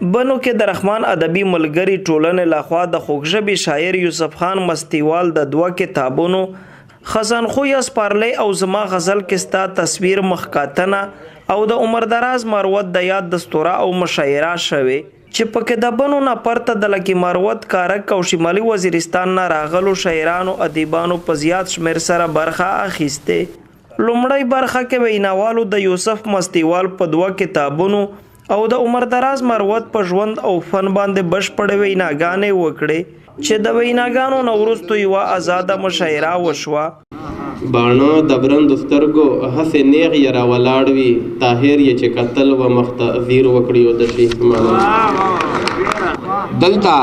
بنو کې د رحمان ادبي ملګری ټولنې لخوا د خوږژبې شاعر یوسف خان مستیوال د 2 کتابونو خزان خو یا سپارلی او زما غزل کې ستا تصویر مخکتنه او د عمر دراز مروت د یاد دستوره او مشاعره شوي چې پکې د بنو نه پرته د لکې مروت کارک او شمالي وزیرستان نه راغلو شاعرانو ادیبانو په زیات شمیر سره برخه اخیسته. لومړی برخه کې ویناوالو د یوسف مستیوال په 2 کتابونو او د عمر دراز مروت په ژوند او فن باندې بشپړې ویناګانې وکړې چې د ویناګانو نه وروسته یوه ازاده مشاعره وشوه. باڼه د برند سترګو هسې نیغ یې راولاړ وي طاهر یې چې کتل و مخته زیر وکړي او د شي دلته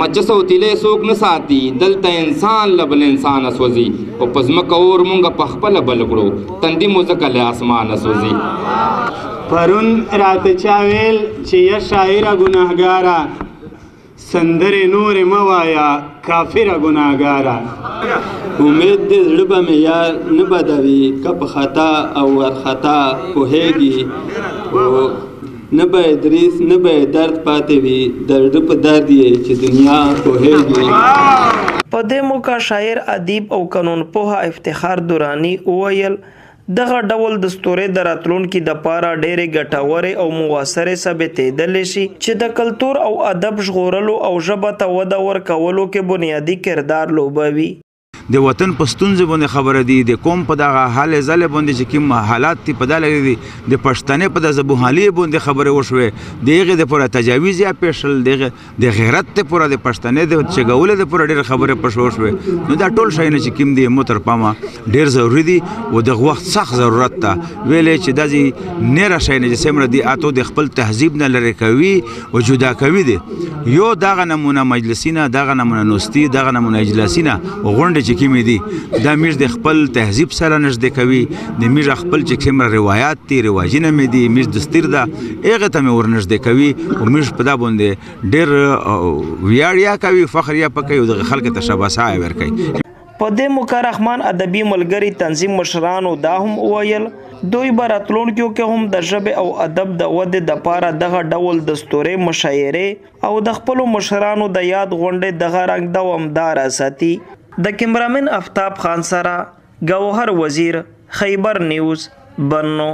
مچس او تیلې څوک نه ساتي دلته انسان له بل انسانه سوځي او په ځمکه اور مونږ په خپله بل کړو تندي مو ځکه له اسمانه سوځي. پرون راته چا ویل چې یا شاعره ګناهګاره سندرې نورې مه وایه کافره ګناهګاره امید دې زړه به مې یار نه بدوي که په خطا او ورخطا پوهیږي او نه به ادریس نه به درد پاتې وي د زړه په درد یې چې دنیا پوهیږي. په دې موقع شاعر ادیب او قانون پوه افتخار درانی وویل دغه ډول دستورې د راتلونکي د پاره ډېرې ګټورې او موثرې ثابتېدلی شي چې د کلتور او ادب ژغورلو او ژبه ته وده ورکولو کې بنیادي کردار لوبوي. د وطن په ستونزې باندې خبره دي د قوم په دغه حالې ځلې باندې چې کوم حالات دي په دغه دي د پښتنې په د زبوحالي باندې خبرې وشوې د هغې دپاره تجاویز یا پیښل د غیرت دپاره د پښتنې د چګولو دپاره ډېرې خبرې وشوې نو دا ټول شیونه چې کوم دي مو تر پامه ډېر ضروري دي او دغه وخت سخت ضرورت ته ویلې چې داسې نیره شیونه چې څومره دي اتو د خپل تهذیب نه لرې کوي او جدا کوي دي یو دغه نمونه مجلسینه دغه نمونه نوستي دغه نمونه اجلاسینه غونډې کیمې دي دا میږ د خپل تهذیب سره نږدې کوي د میږ خپل چې کوم روایات دي رواجونه مې دي میږ دستور ده هغه ته مې ورنږدې کوي او میږ په دا باندې ډېر ویاړیا کوي فخر یا پکوي او د خلکو ته شاباسي ورکوي. په دې موقع رحمان ادبي ملګری تنظیم مشرانو دا هم وویل دوی به راتلونکو کې هم د ژبې او ادب د ودې دپاره دغه ډول دستورې مشاعرې او د خپلو مشرانو د یاد غونډې دغه رنګ دوامداره ساتي. د کیمرامن افتاب خان سره گوهر وزیر خیبر نیوز بنو.